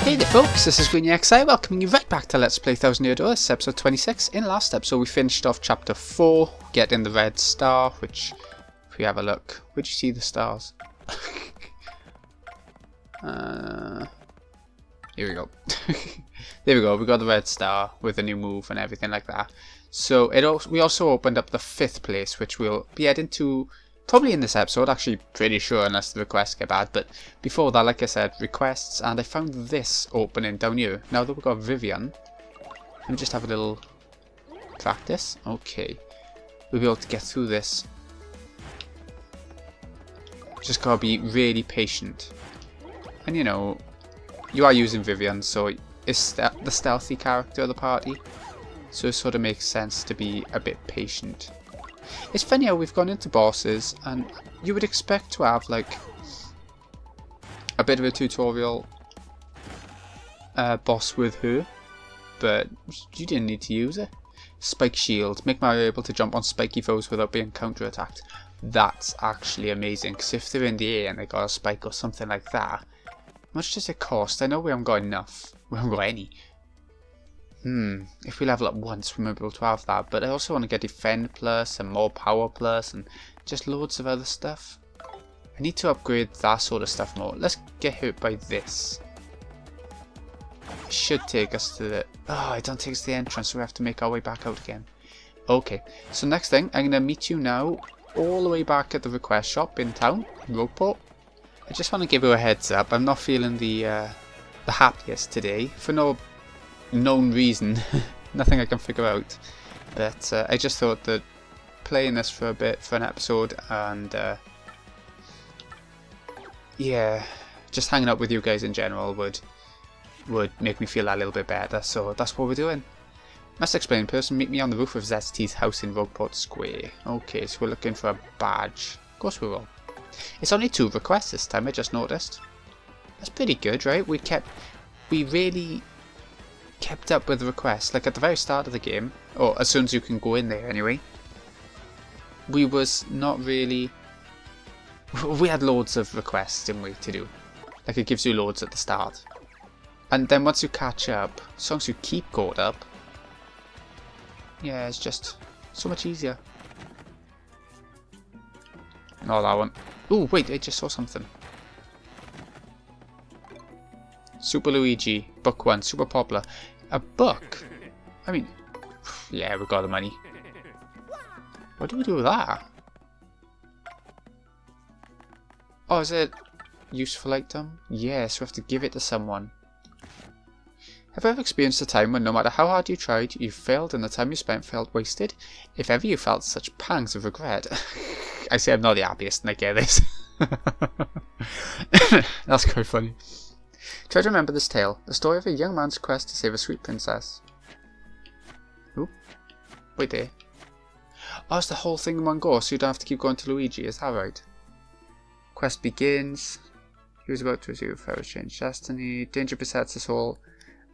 Hey there folks, this is GreenXI welcoming you right back to Let's Play Thousand Year Door. This is episode 26. In last episode we finished off chapter 4, getting the red star, which, if we have a look, where'd you see the stars? Here we go. There we go, we got the red star with a new move and everything like that. So we also opened up the 5th place, which we'll be heading to probably in this episode, actually pretty sure, unless the requests get bad. But before that, like I said, requests, and I found this opening down here. Now that we've got Vivian, let me just have a little practice. Okay, we'll be able to get through this. Just gotta be really patient. And you know, you are using Vivian, so it's the stealthy character of the party. So it sort of makes sense to be a bit patient. It's funny how we've gone into bosses and you would expect to have like a bit of a tutorial boss with her, but you didn't need to use it. Spike shield, make Mario able to jump on spiky foes without being counter-attacked. That's actually amazing, because if they're in the air and they got a spike or something like that, how much does it cost? I know we haven't got enough, we haven't got any. If we level up once, we might be able to have that. But I also want to get Defend Plus and more Power Plus and just loads of other stuff. I need to upgrade that sort of stuff more. Let's get hit by this. It should take us to the... Oh, it don't take us to the entrance, so we have to make our way back out again. Okay, so next thing, I'm going to meet you now all the way back at the request shop in town, in Rogueport. I just want to give you a heads up. I'm not feeling the happiest today, for no known reason. Nothing I can figure out, but I just thought that playing this for a bit, for an episode, and yeah, just hanging out with you guys in general would make me feel a little bit better, so that's what we're doing. Must explain, person, meet me on the roof of ZT's house in Rogueport Square. Okay, so we're looking for a badge. Of course we will. It's only 2 requests this time, I just noticed. That's pretty good, right? We really kept up with the requests, like at the very start of the game, or as soon as you can go in there anyway. We was not really... We had loads of requests, didn't we, to do. Like it gives you loads at the start. And then once you catch up, as long as you keep caught up, yeah, it's just so much easier. Oh, that one. Ooh, wait, I just saw something. Super Luigi, book 1, super popular. A book? I mean, yeah, we got the money. What do we do with that? Oh, is it useful item? Yes, we have to give it to someone. Have you ever experienced a time when no matter how hard you tried, you failed and the time you spent felt wasted? If ever you felt such pangs of regret... I say I'm not the happiest and I get this. That's quite funny. Try to remember this tale, the story of a young man's quest to save a sweet princess. Oop. Wait there. Oh, it's the whole thing in one go, so you don't have to keep going to Luigi, is that right? Quest begins. He was about to receive a fair change destiny. Danger besets us all,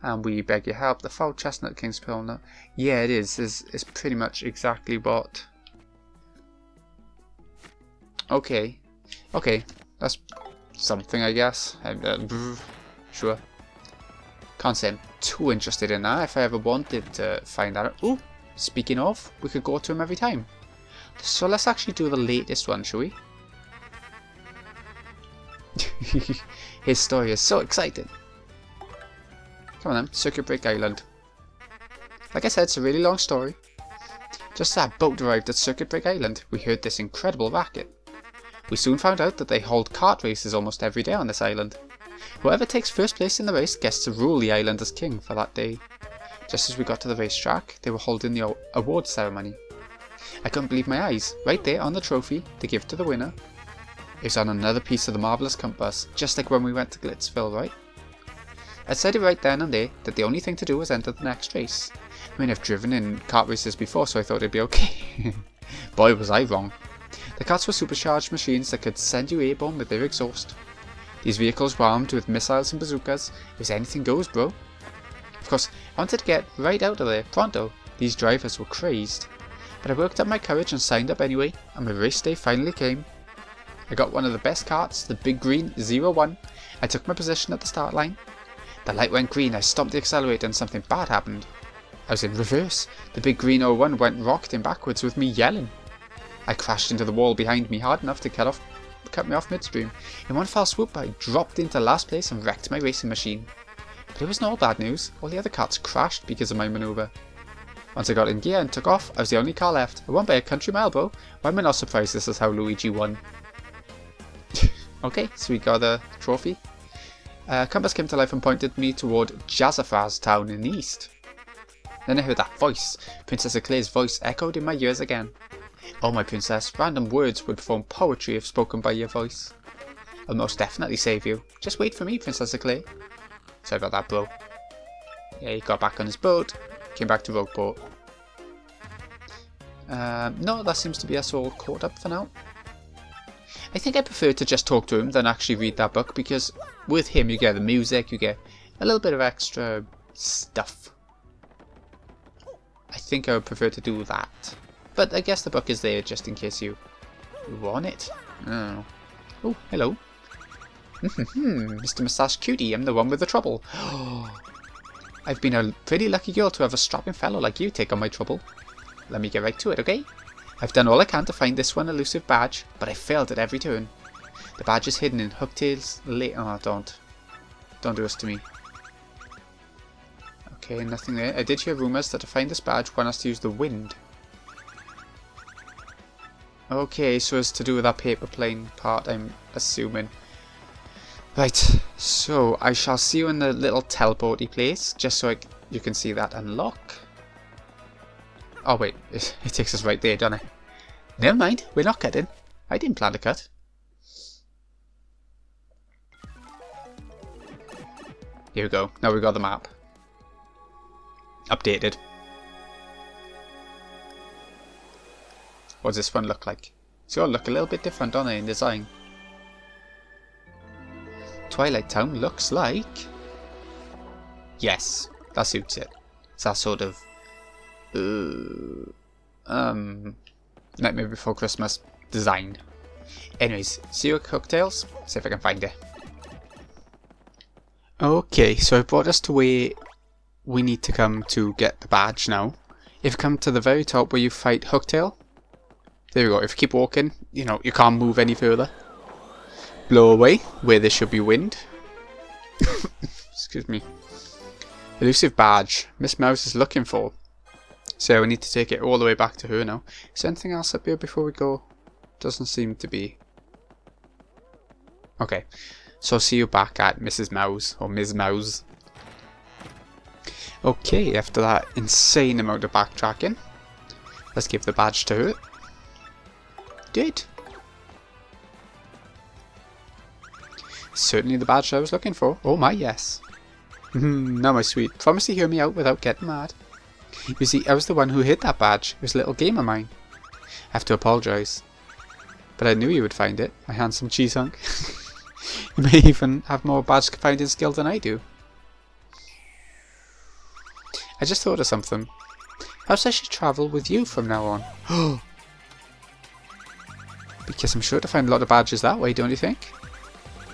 and we beg your help. The foul chestnut king's pillar. Yeah, it is. It's pretty much exactly what... Okay. Okay, that's something, I guess. Sure. Can't say I'm too interested in that. If I ever wanted to find that out. Ooh, speaking of, we could go to him every time. So let's actually do the latest one, shall we? His story is so exciting. Come on then, Circuit Break Island. Like I said, it's a really long story. Just as our boat arrived at Circuit Break Island, we heard this incredible racket. We soon found out that they hold kart races almost every day on this island. Whoever takes first place in the race gets to rule the island as king for that day. Just as we got to the racetrack, they were holding the award ceremony. I couldn't believe my eyes. Right there on the trophy to give to the winner, it was on another piece of the marvellous compass, just like when we went to Glitzville, right? I said it right then and there that the only thing to do was enter the next race. I mean, I've driven in kart races before, so I thought it'd be okay. Boy, was I wrong. The karts were supercharged machines that could send you airborne with their exhaust. These vehicles were armed with missiles and bazookas. It was anything goes, bro. Of course, I wanted to get right out of there, pronto. These drivers were crazed. But I worked up my courage and signed up anyway, and my race day finally came. I got one of the best karts, the big green 01. I took my position at the start line. The light went green, I stopped the accelerator and something bad happened. I was in reverse. The big green 01 went rocketing backwards with me yelling. I crashed into the wall behind me hard enough to cut me off midstream. In one fell swoop I dropped into last place and wrecked my racing machine. But it wasn't all bad news. All the other cars crashed because of my manoeuvre. Once I got in gear and took off, I was the only car left. I won by a country mile, bro. Why am I not surprised this is how Luigi won? Okay, so we got a trophy. Compass came to life and pointed me toward Jazzafraz town in the east. Then I heard that voice. Princess Eclair's voice echoed in my ears again. Oh my princess, random words would form poetry if spoken by your voice. I'll most definitely save you. Just wait for me, Princess Eclair. Sorry about that, bro. Yeah, he got back on his boat, came back to Rogueport. No, that seems to be us all caught up for now. I think I prefer to just talk to him than actually read that book, because with him you get the music, you get a little bit of extra stuff. I think I would prefer to do that. But I guess the book is there just in case you want it. Oh, hello. Mr. Moustache Cutie, I'm the one with the trouble. I've been a pretty lucky girl to have a strapping fellow like you take on my trouble. Let me get right to it, okay? I've done all I can to find this one elusive badge, but I failed at every turn. The badge is hidden in Hooktail's lake. Oh, don't do this to me. Okay, nothing there. I did hear rumours that to find this badge one has to use the wind. Okay, so it's to do with that paper plane part, I'm assuming. Right, so I shall see you in the little teleporty place, just so you can see that unlock. Oh wait, it takes us right there, doesn't it? Never mind, we're not cutting. I didn't plan to cut. Here we go, now we've got the map. Updated. What does this one look like? It's all look a little bit different, don't they, in design? Twilight Town looks like... Yes, that suits it. It's that sort of... Nightmare Before Christmas design. Anyways, see you at Cocktails. See if I can find it. Okay, so I brought us to where we need to come to get the badge now. If you come to the very top where you fight Hooktail, there we go. If you keep walking, you know, you can't move any further. Blow away, where there should be wind. Excuse me. Elusive badge. Miss Mouse is looking for. So we need to take it all the way back to her now. Is there anything else up here before we go? Doesn't seem to be. Okay. So see you back at Mrs. Mouse, or Ms. Mouse. Okay, after that insane amount of backtracking, let's give the badge to her. Did. Certainly the badge I was looking for. Oh my, yes. Now my sweet, promise to hear me out without getting mad. You see, I was the one who hid that badge. It was a little game of mine. I have to apologise. But I knew you would find it, my handsome cheese hunk. You may even have more badge finding skill than I do. I just thought of something. Perhaps I should travel with you from now on. Because I'm sure to find a lot of badges that way, don't you think?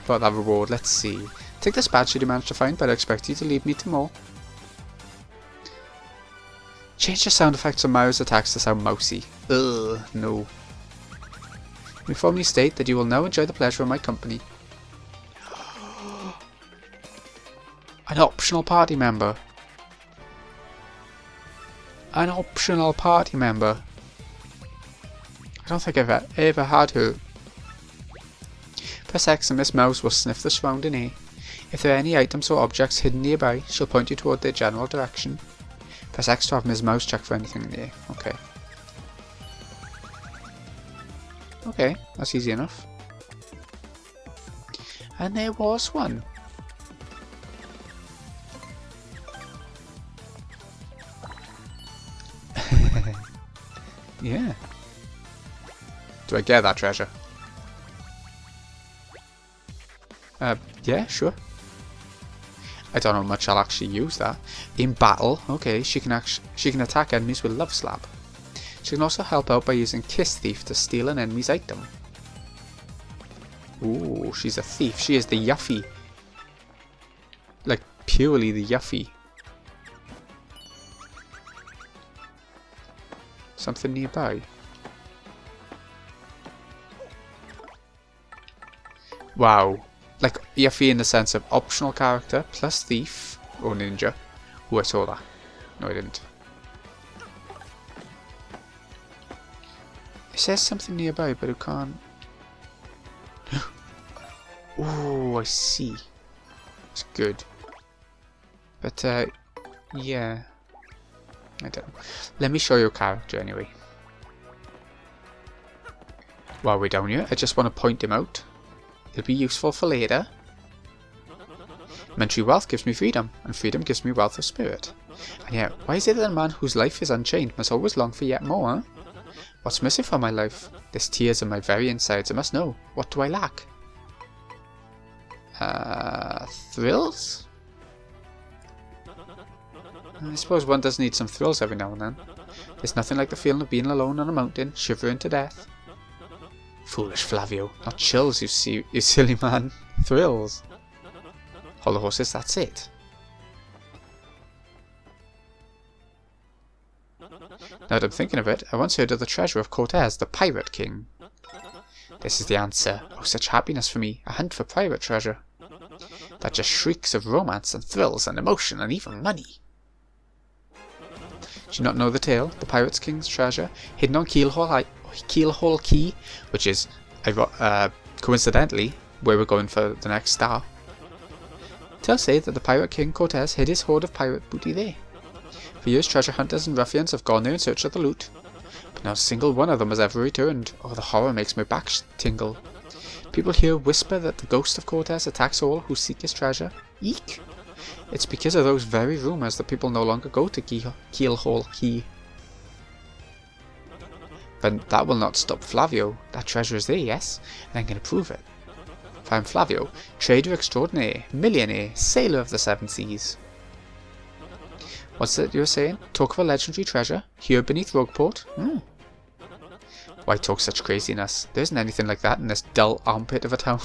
About that reward, let's see. Take this badge should you manage to find, but I expect you to leave me to more. Change the sound effects on Mario's attacks to sound mousy. Ugh, no. We formally state that you will now enjoy the pleasure of my company. An optional party member. An optional party member. I don't think I've ever had her. Press X and Miss Mouse will sniff the surrounding air. If there are any items or objects hidden nearby, she'll point you toward their general direction. Press X to have Ms. Mouse check for anything in there. Okay. Okay, that's easy enough. And there was one. Yeah. Do I get that treasure? Yeah, sure. I don't know how much I'll actually use that. In battle, okay, she can attack enemies with Love Slap. She can also help out by using Kiss Thief to steal an enemy's item. Ooh, she's a thief. She is the Yuffie. Like, purely the Yuffie. Something nearby. Wow. Like Yuffie in the sense of optional character plus thief or ninja. Oh, I saw that. No, I didn't. It says something nearby, but I can't. Oh, I see. It's good. But, yeah. I don't know. Let me show you a character anyway. While we're down here, I just want to point him out. It'll be useful for later. Monetary wealth gives me freedom, and freedom gives me wealth of spirit. And yet, why is it that a man whose life is unchained must always long for yet more, huh? What's missing from my life? There's tears in my very insides, I must know. What do I lack? Thrills? I suppose one does need some thrills every now and then. There's nothing like the feeling of being alone on a mountain, shivering to death. Foolish Flavio. Not chills, you silly man. Thrills. Hollow horses, that's it. Now that I'm thinking of it, I once heard of the treasure of Cortez, the Pirate King. This is the answer. Oh, such happiness for me. A hunt for pirate treasure. That just shrieks of romance and thrills and emotion and even money. Do you not know the tale? The Pirate King's treasure, hidden on Keelhole Key, which is, coincidentally, where we're going for the next star. Tales say that the Pirate King Cortez hid his hoard of pirate booty there. For years, treasure hunters and ruffians have gone there in search of the loot, but not a single one of them has ever returned. Oh, the horror makes my back tingle. People here whisper that the ghost of Cortez attacks all who seek his treasure. Eek! It's because of those very rumours that people no longer go to Keelhole Key. But that will not stop Flavio. That treasure is there, yes, and I'm going to prove it. For I'm Flavio, trader extraordinaire, millionaire, sailor of the seven seas. What's it you were saying? Talk of a legendary treasure? Here beneath Rogueport? Why talk such craziness? There isn't anything like that in this dull armpit of a town.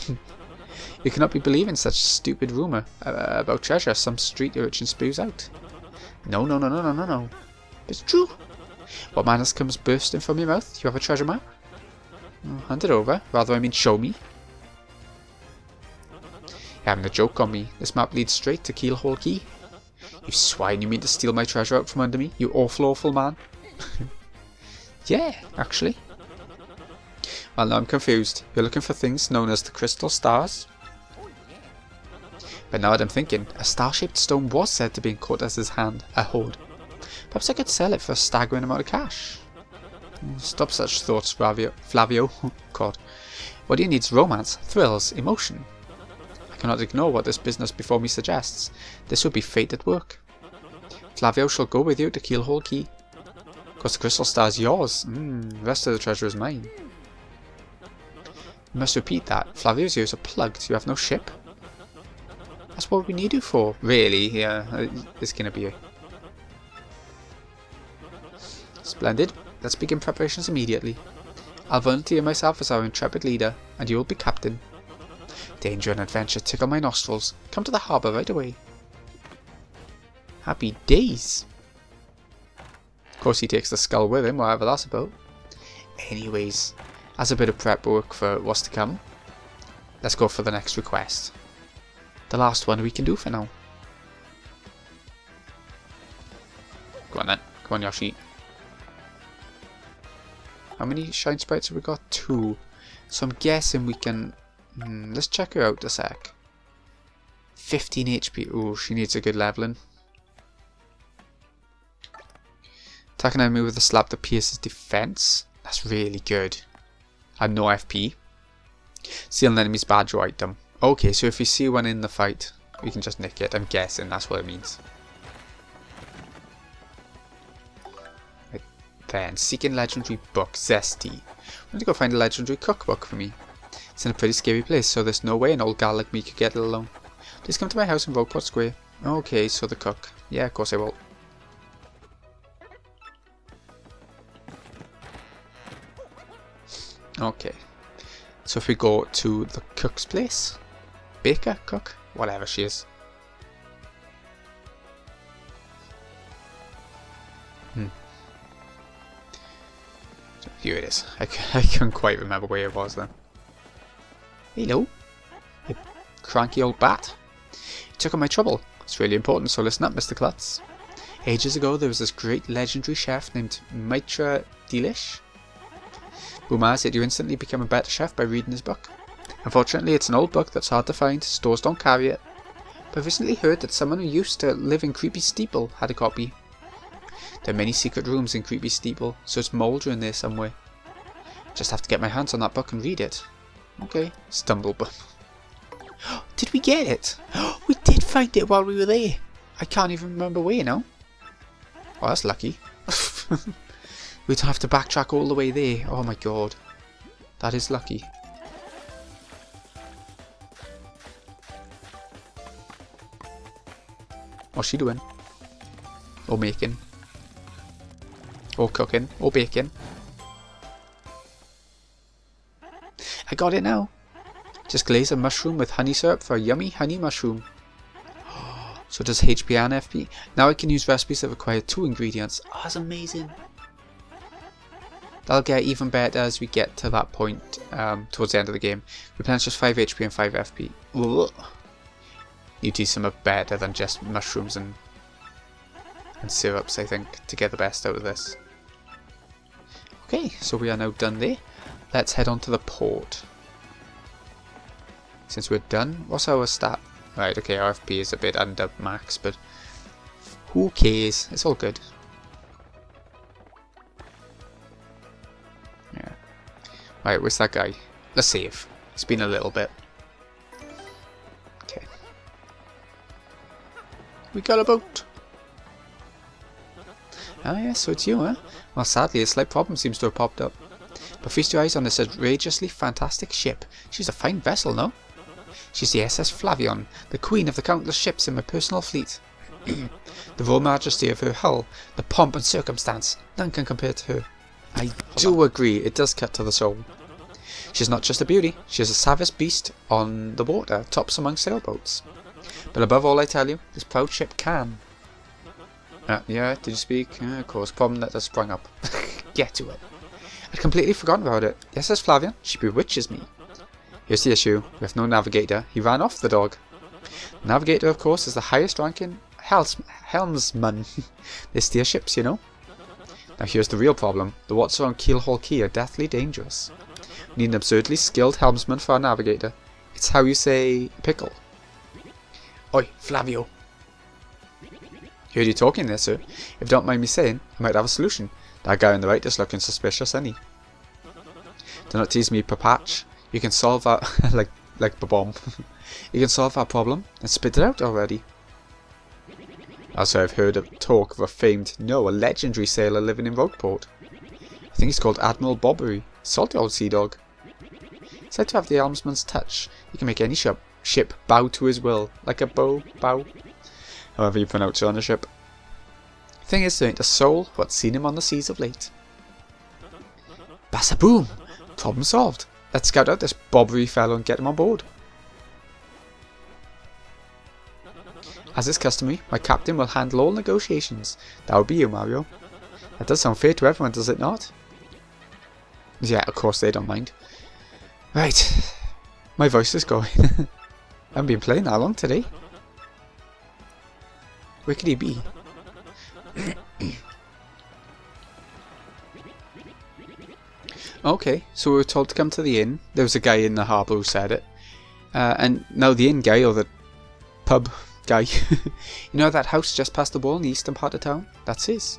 You cannot be believing such stupid rumour about treasure some street urchin spews out. No. It's true. What manners comes bursting from your mouth? You have a treasure map? Hand it over. Rather, I mean show me. You're having a joke on me. This map leads straight to Keelhole Key. You swine, you mean to steal my treasure out from under me? You awful man. Yeah, actually. Well, now I'm confused. You're looking for things known as the crystal stars? But now that I'm thinking, a star-shaped stone was said to be in Cortez's hand, a hoard. Perhaps I could sell it for a staggering amount of cash. Stop such thoughts, Flavio. God. What do you need is romance, thrills, emotion. I cannot ignore what this business before me suggests. This would be fate at work. Flavio shall go with you to Keelhole Key. Of course, the crystal star is yours. The rest of the treasure is mine. You must repeat that. Flavio's ears are plugged. You have no ship? That's what we need you for. Really? Yeah, it's gonna be splendid. Let's begin preparations immediately. I'll volunteer myself as our intrepid leader, and you will be captain. Danger and adventure tickle my nostrils. Come to the harbour right away. Happy days. Of course he takes the skull with him, whatever that's about. Anyways, as a bit of prep work for what's to come, let's go for the next request. The last one we can do for now. Go on then. Come on, Yoshi. How many shine sprites have we got? 2. So I'm guessing we can... let's check her out a sec. 15 HP. Ooh, she needs a good leveling. Attack an enemy with a slap that pierces defense. That's really good. And no FP. Steal an enemy's badge or item. Okay, so if we see one in the fight, we can just nick it. I'm guessing that's what it means. Right then, seeking legendary book, Zesty. I'm going to go find a legendary cookbook for me. It's in a pretty scary place, so there's no way an old gal like me could get it alone. Please come to my house in Rogueport Square. Okay, so the cook. Yeah, of course I will. Okay, so if we go to the cook's place, baker, cook, whatever she is. Here it is. I can't quite remember where it was then. Hello, you cranky old bat. You took on my trouble. It's really important, so listen up, Mr. Klutz. Ages ago, there was this great legendary chef named Mitra Delish. Rumor said you instantly become a better chef by reading his book. Unfortunately, it's an old book that's hard to find, stores don't carry it. But I've recently heard that someone who used to live in Creepy Steeple had a copy. There are many secret rooms in Creepy Steeple, so it's mouldering there somewhere. Just have to get my hands on that book and read it. Okay, Stumblebum. Did we get it? We did find it while we were there. I can't even remember where now. Oh, that's lucky. We'd have to backtrack all the way there. Oh my god. That is lucky. What's she doing? Or making? Or cooking? Or baking? I got it now. Just glaze a mushroom with honey syrup for a yummy honey mushroom. So does HP and FP. Now I can use recipes that require 2 ingredients. Oh, that's amazing. That'll get even better as we get to that point towards the end of the game. Replenish just 5 HP and 5 FP. Ugh. You do something better than just mushrooms and syrups, I think, to get the best out of this. Okay, so we are now done there. Let's head on to the port. Since we're done, what's our stat? Right, okay, our FP is a bit under max, but who cares? It's all good. Yeah. Right, where's that guy? Let's save. It's been a little bit. Okay. We got a boat. Ah, yeah, so it's you, huh? Well, sadly, a slight problem seems to have popped up. But feast your eyes on this outrageously fantastic ship. She's a fine vessel, no? She's the SS Flavion, the queen of the countless ships in my personal fleet. The raw majesty of her hull, the pomp and circumstance, none can compare to her. I do agree, it does cut to the soul. She's not just a beauty, she is a savage beast on the water, tops among sailboats. But above all, I tell you, this proud ship can. Yeah, did you speak? Of course, problem that has sprung up. Get to it. I'd completely forgotten about it. Yes, says Flavian, she bewitches me. Here's the issue, we have no navigator, he ran off the dog. The navigator, of course, is the highest ranking helmsman. They steer ships, you know. Now here's the real problem, the waters around Keelhaul Key are deathly dangerous. We need an absurdly skilled helmsman for our navigator. It's how you say pickle. Oi, Flavio. Heard you talking there, sir. If you don't mind me saying, I might have a solution. That guy on the right is looking suspicious, isn't he? Do not tease me, Papatch. You can solve our like the bomb. You can solve our problem and spit it out already. Also, I've heard talk of a legendary sailor living in Rogueport. I think he's called Admiral Bobbery. Salty old sea dog. Said to have the helmsman's touch. He can make any ship bow to his will, like a bow. However you pronounce it on a ship. Thing is, there ain't a soul what's seen him on the seas of late. Bassa-boom! Problem solved. Let's scout out this Bobbery fellow and get him on board. As is customary, my captain will handle all negotiations. That would be you, Mario. That does sound fair to everyone, does it not? Yeah, of course they don't mind. Right. My voice is going. I haven't been playing that long today. Where could he be? Okay, so we were told to come to the inn. There was a guy in the harbour who said it. And now the inn guy, or the pub guy, you know that house just past the wall in the eastern part of town? That's his.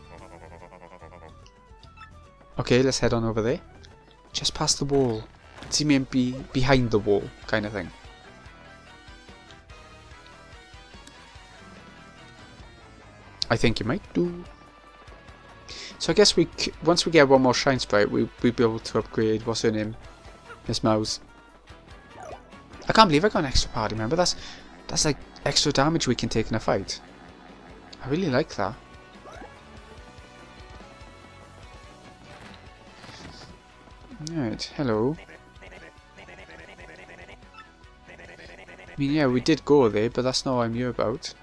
Okay, let's head on over there. Just past the wall. See me behind the wall, kind of thing. I think you might do. So I guess once we get one more Shine Sprite, we'll be able to upgrade, what's her name? Miss Mouse. I can't believe I got an extra party member. That's like extra damage we can take in a fight. I really like that. Alright, hello. I mean, yeah, we did go there, but that's not what I'm here about.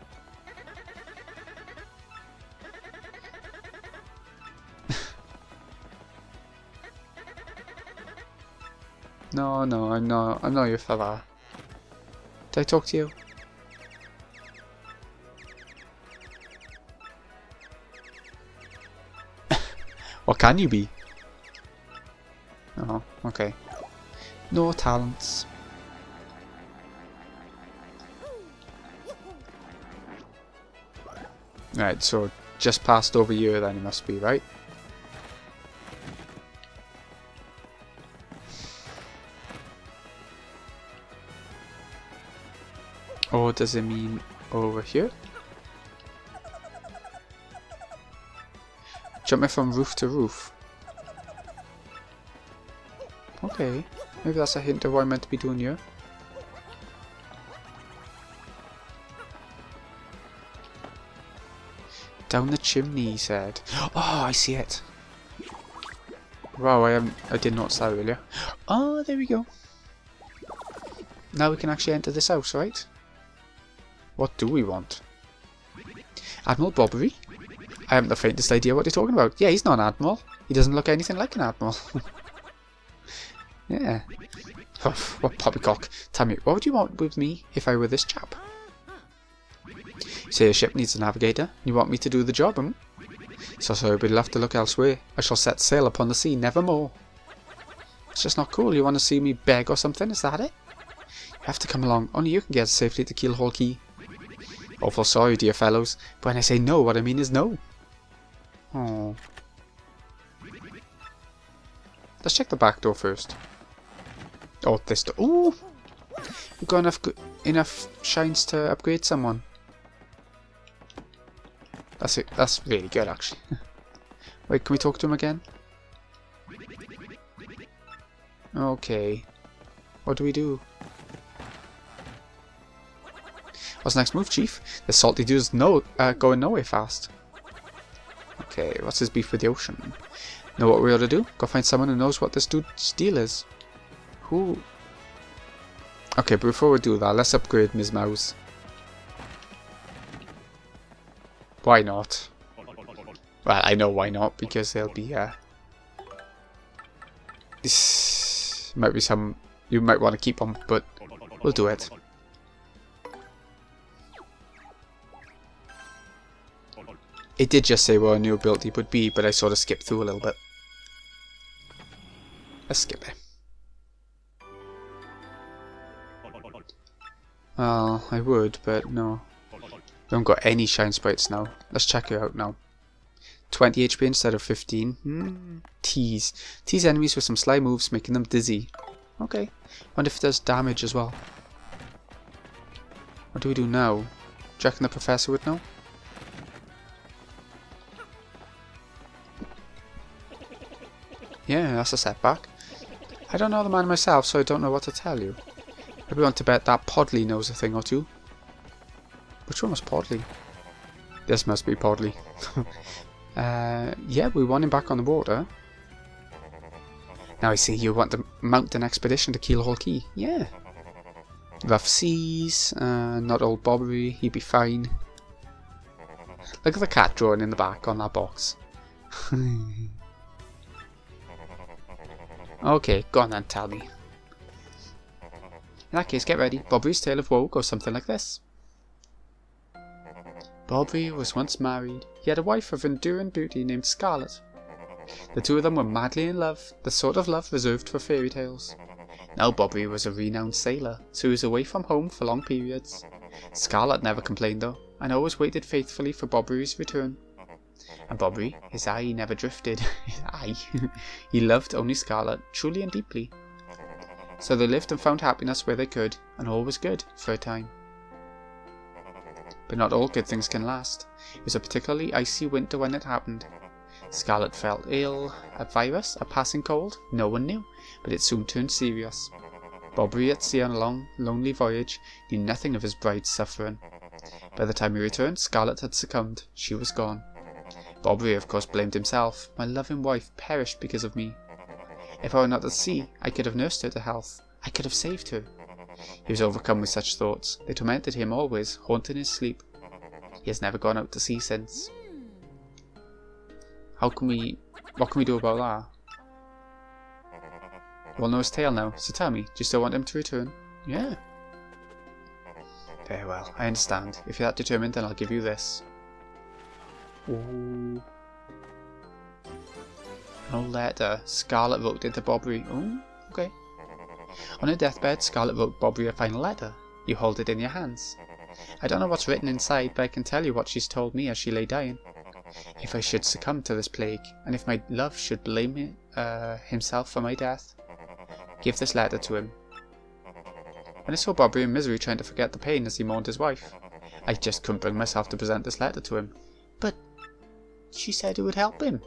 No, no, I'm not your fella. Did I talk to you? What can you be? Oh, okay. No talents. Right, so just passed over here then it must be, right? Or does it mean over here? Jumping from roof to roof. Okay, maybe that's a hint of what I'm meant to be doing here. Down the chimney, he said. Oh, I see it. Wow, I did not see that earlier. Oh, there we go. Now we can actually enter this house, right? What do we want? Admiral Bobbery? I haven't the faintest idea what you're talking about. Yeah, he's not an admiral. He doesn't look anything like an admiral. Yeah. Oh, what poppycock. Tell me, what would you want with me if I were this chap? You say your ship needs a navigator. You want me to do the job, hmm? So sorry, but you'll have to look elsewhere. I shall set sail upon the sea, nevermore. It's just not cool. You want to see me beg or something? Is that it? You have to come along. Only you can get us safely to Keelhaul Key. Awful sorry, dear fellows. But when I say no, what I mean is no. Oh. Let's check the back door first. Oh, this door. Ooh! We've got enough shines to upgrade someone. That's it. That's really good, actually. Wait, can we talk to him again? Okay. What do we do? What's next move, Chief? The salty dude's going nowhere fast. Okay, what's his beef with the ocean? Know what we ought to do? Go find someone who knows what this dude's deal is. Who? Okay, but before we do that, let's upgrade Ms. Mouse. Why not? Well, I know why not, because there'll be this might be some you might want to keep on, but we'll do it. It did just say what a new ability would be, but I sort of skipped through a little bit. Let's skip it. Well, I would, but no. We haven't got any shine sprites now. Let's check her out now. 20 HP instead of 15. Tease. Tease enemies with some sly moves, making them dizzy. Okay. Wonder if it does damage as well. What do we do now? Do you reckon the professor would know? Yeah, that's a setback. I don't know the man myself, so I don't know what to tell you. Maybe want to bet that Podley knows a thing or two. Which one was Podley? This must be Podley. Yeah, we want him back on the water. Now I see you want to mount an expedition to Keelhaul Key. Yeah. Rough seas, not old Bobbery, he'd be fine. Look at the cat drawing in the back on that box. Okay, go on then, tell me. In that case, get ready. Bobbery's Tale of Woe goes something like this. Bobbery was once married. He had a wife of enduring beauty named Scarlet. The two of them were madly in love, the sort of love reserved for fairy tales. Now Bobbery was a renowned sailor, so he was away from home for long periods. Scarlet never complained though, and always waited faithfully for Bobbery's return. And Bobbery, his eye never drifted. His eye. He loved only Scarlet, truly and deeply. So they lived and found happiness where they could, and all was good for a time. But not all good things can last. It was a particularly icy winter when it happened. Scarlet fell ill. A virus? A passing cold? No one knew, but it soon turned serious. Bobbery at sea on a long, lonely voyage knew nothing of his bride's suffering. By the time he returned, Scarlet had succumbed. She was gone. Bobbery, of course, blamed himself. My loving wife perished because of me. If I were not at sea, I could have nursed her to health. I could have saved her. He was overcome with such thoughts. They tormented him always, haunting his sleep. He has never gone out to sea since. What can we do about that? We'll know his tale now, so tell me, do you still want him to return? Yeah. Very well, I understand. If you're that determined, then I'll give you this. Ooh. An old letter. Scarlet wrote it to Bobbery. Oh, okay. On her deathbed, Scarlet wrote Bobbery a final letter. You hold it in your hands. I don't know what's written inside, but I can tell you what she's told me as she lay dying. If I should succumb to this plague, and if my love should blame himself for my death, give this letter to him. When I saw Bobbery in misery trying to forget the pain as he mourned his wife, I just couldn't bring myself to present this letter to him. But she said it would help him.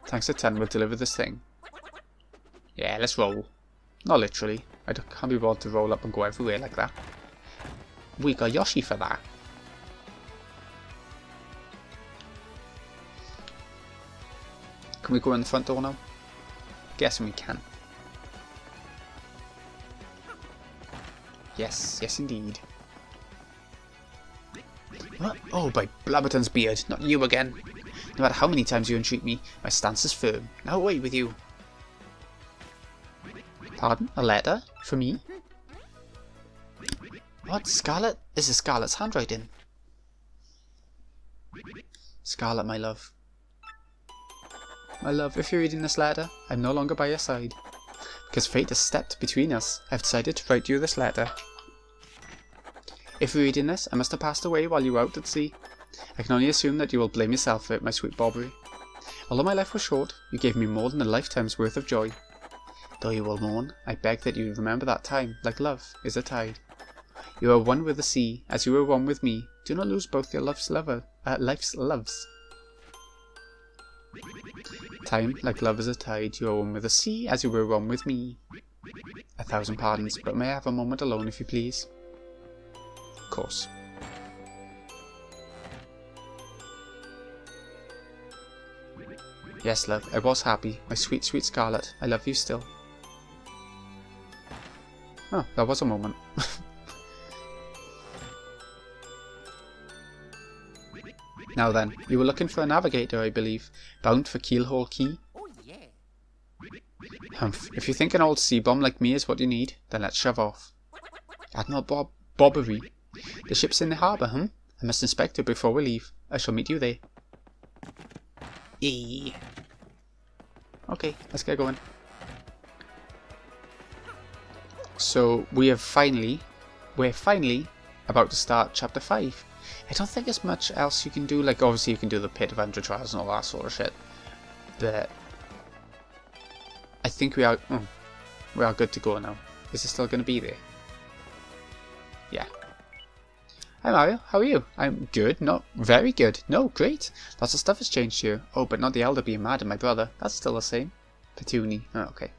Thanks to 10, we'll deliver this thing. Yeah, let's roll. Not literally. I can't be bothered to roll up and go everywhere like that. We got Yoshi for that. Can we go in the front door now? Guessing we can. Yes, yes indeed. What? Oh, by Blabberton's beard, not you again. No matter how many times you entreat me, my stance is firm. Now away with you. Pardon? A letter? For me? What? Scarlet? This is Scarlet's handwriting. Scarlet, my love. My love, if you're reading this letter, I'm no longer by your side. Because fate has stepped between us, I've decided to write you this letter. If you're reading this, I must have passed away while you were out at sea. I can only assume that you will blame yourself for it, my sweet Bobbery. Although my life was short, you gave me more than a lifetime's worth of joy. Though you will mourn, I beg that you remember that time, like love, is a tide. You are one with the sea, as you were one with me. Do not lose both your life's loves. Time, like love is a tide, you are one with the sea, as you were one with me. 1,000 pardons, but may I have a moment alone, if you please? Of course. Yes, love, I was happy. My sweet, sweet Scarlet, I love you still. Oh, that was a moment. Now then, you were looking for a navigator, I believe, bound for Keelhole Key? Oh, yeah. Humph, if you think an old sea bomb like me is what you need, then let's shove off. Admiral Bobbery. The ship's in the harbour, I must inspect it before we leave. I shall meet you there. Okay, let's get going. So we're finally about to start chapter 5. I don't think there's much else you can do. Like, obviously you can do the Pit of 100 Trials and all that sort of shit, but I think we are good to go now. Is it still going to be there? Yeah. Hi Mario, how are you? I'm good, not very good. No, great. Lots of stuff has changed here. Oh, but not the Elder being mad at my brother. That's still the same. Petunie. Oh, okay.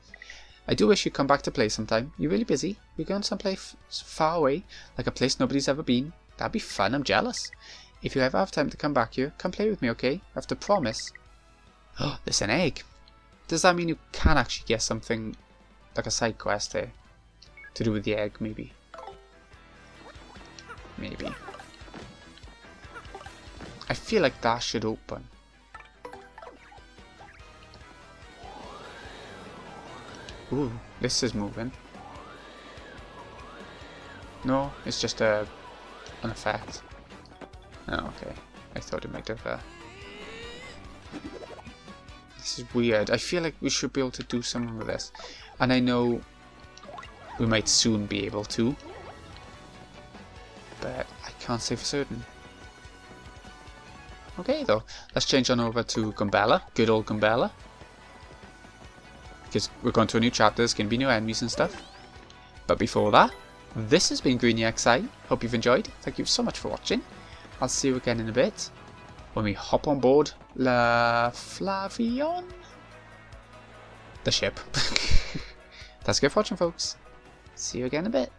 I do wish you'd come back to play sometime. You really busy? We're going someplace far away, like a place nobody's ever been. That'd be fun, I'm jealous. If you ever have time to come back here, come play with me, okay? I have to promise. Oh, there's an egg. Does that mean you can actually get something, like a side quest there? To do with the egg, maybe? Maybe. I feel like that should open. Ooh, this is moving. No, it's just an effect. Oh, okay. I thought it might have... This is weird. I feel like we should be able to do something with this. And I know we might soon be able to. But I can't say for certain. Okay though, let's change on over to Gumbella. Good old Gumbella. Because we're going to a new chapter, there's going to be new enemies and stuff. But before that, this has been Greeny XI. Hope you've enjoyed. Thank you so much for watching. I'll see you again in a bit when we hop on board La Flavion? The ship. Thanks again for watching, folks. See you again in a bit.